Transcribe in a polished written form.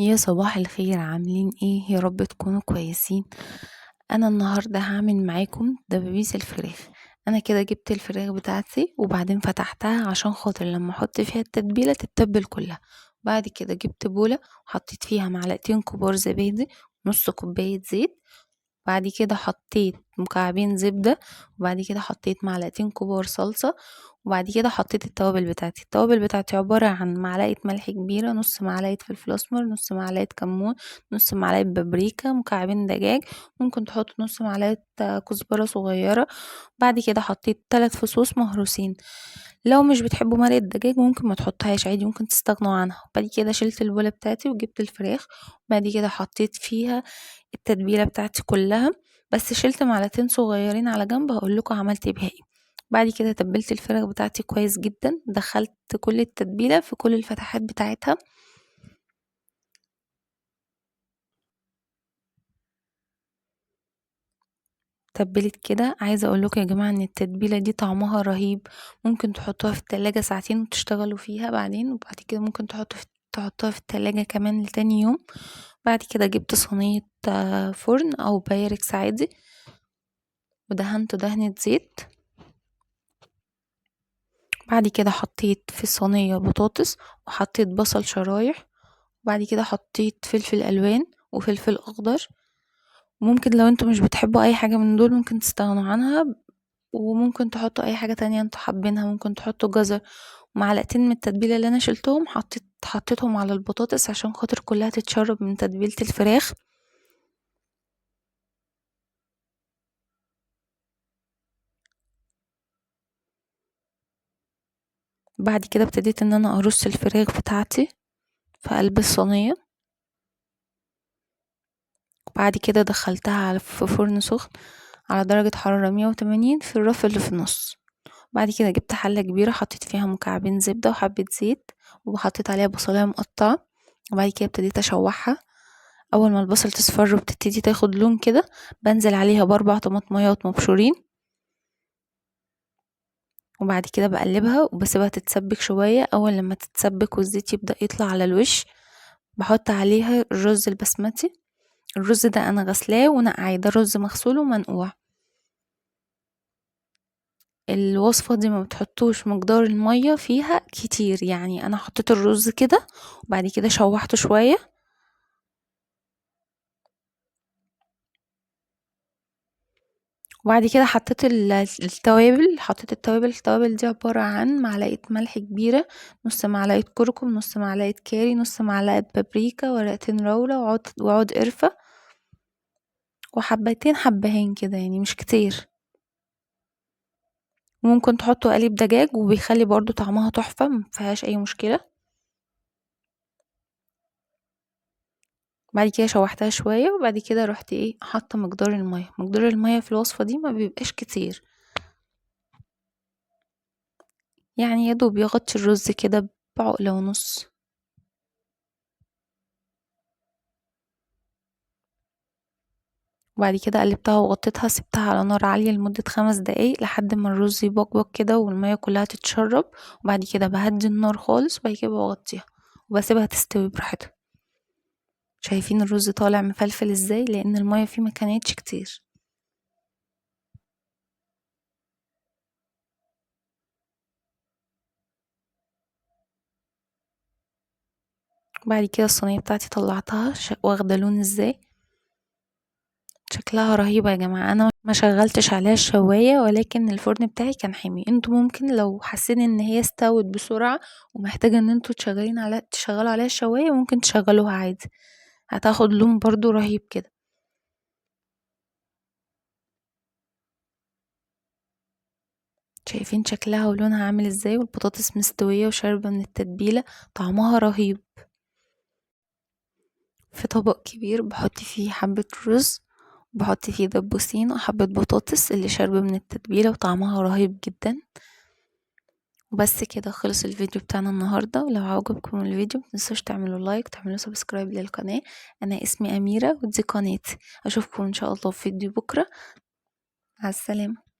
يا صباح الخير، عاملين ايه؟ يا رب تكونوا كويسين. انا النهارده هعمل معاكم دبابيس الفراخ. انا كده جبت الفراخ بتاعتي وبعدين فتحتها عشان خاطر لما احط فيها التتبيله تتبل كلها. بعد كده جبت بوله وحطيت فيها معلقتين كبار زبادي، نص كوبايه زيت. بعد كده حطيت مكعبين زبدة، وبعد كده حطيت معلقتين كبار صلصة. وبعد كده حطيت التوابل بتاعتي عبارة عن معلقة ملح كبيرة، نص معلقة فلفل أسمر، نص معلقة كمون، نص معلقة بابريكا، مكعبين دجاج. ممكن تحط نص معلقة كزبرة صغيرة. بعد كده حطيت 3 فصوص مهروسين. لو مش بتحبوا مرقة الدجاج ممكن ما تحطهاش عادي، ممكن تستغنوا عنها. بعد كده شلت البولة بتاعتي وجبت الفراخ. بعد كده حطيت فيها التتبيلة بتاعتي كلها، بس شلت معلقتين صغيرين على جنب هقول لكم عملت بيها ايه. بعد كده تبلت الفراخ بتاعتي كويس جدا، دخلت كل التتبيلة في كل الفتحات بتاعتها. تبلت كده. عايزة اقول لكم يا جماعة ان التتبيلة دي طعمها رهيب. ممكن تحطوها في التلاجة ساعتين وتشتغلوا فيها بعدين، وبعد كده ممكن تحطوها في التلاجة كمان لتاني يوم. بعد كده جبت صينية فرن او بايركس عادي، ودهنته دهنة زيت. بعد كده حطيت في الصينية بطاطس، وحطيت بصل شرايح. وبعد كده حطيت فلفل الوان وفلفل اخضر. ممكن لو انتوا مش بتحبوا اي حاجة من دول ممكن تستغنوا عنها، وممكن تحطوا اي حاجة تانية انتوا حابينها. ممكن تحطوا جزر. معلقتين من التتبيلة اللي انا شلتهم حطيتهم على البطاطس عشان خاطر كلها تتشرب من تتبيلة الفراخ. بعد كده ابتديت ان انا ارص الفراخ بتاعتي في قلب الصينية. وبعد كده دخلتها في فرن سخن على درجة حرارة 180 في الرف اللي في النص. بعد كده جبت حلة كبيرة، حطيت فيها مكعبين زبدة وحبة زيت، وحطيت عليها بصلاية مقطعة. وبعد كده ابتديت اشوحها. اول ما البصل تصفر وبتبتدي تاخد لون كده، بنزل عليها ب4 طماطميات مبشورين. وبعد كده بقلبها وبسيبها تتسبك شوية. اول لما تتسبك والزيت يبدأ يطلع على الوش، بحط عليها الرز البسمتي. الرز ده انا غسلاه ونقعاه، ده رز مغسول ومنقوع. الوصفة دي ما بتحطوش مقدار المية فيها كتير، يعني انا حطيت الرز كده وبعد كده شوحته شوية. وبعد كده حطيت التوابل دي عبارة عن معلقة ملح كبيرة، نص معلقة كركم، نص معلقة كاري، نص معلقة بابريكا، ورقتين لورا، وعود قرفة، وحبتين حبهان كده يعني مش كتير. ممكن تحطوا قليب دجاج وبيخلي برضو طعمها تحفة، مفيهاش اي مشكلة. بعد كده شوحتها شوية، وبعد كده رحت حاطة مقدار المية في الوصفة دي ما بيبقاش كتير، يعني يدوب يغطي الرز كده بعقلة ونص. وبعد كده قلبتها وغطيتها، سبتها على نار عالية لمدة 5 دقايق لحد ما الرز يبقبق كده والمية كلها تتشرب. وبعد كده بهدي النار خالص، وبعد كده بغطيها وبسيبها تستوي براحتها. شايفين الرز طالع مفلفل ازاي؟ لان المية فيه ما كانتش كتير. بعد كده الصينية بتاعتي طلعتها واخدة لون ازاي. شكلها رهيبة يا جماعة. انا ما شغلتش عليها الشواية، ولكن الفرن بتاعي كان حامي. انتوا ممكن لو حاسين ان هي استوت بسرعة ومحتاجة ان انتوا تشغلوا عليها الشواية ممكن تشغلوها عادي، هتاخد لون برضو رهيب كده. شايفين شكلها ولونها عامل ازاي؟ والبطاطس مستوية وشاربة من التتبيلة، طعمها رهيب. في طبق كبير بحط فيه حبة رز، بحط فيه دبوسين وحبة بطاطس اللي شاربة من التتبيلة وطعمها رهيب جدا. وبس كده خلص الفيديو بتاعنا النهاردة. ولو عجبكم الفيديو متنسوش تعملوا لايك، تعملوا سبسكرايب للقناة. انا اسمي اميرة ودي قناتي. اشوفكم ان شاء الله في فيديو بكرة. مع السلامة.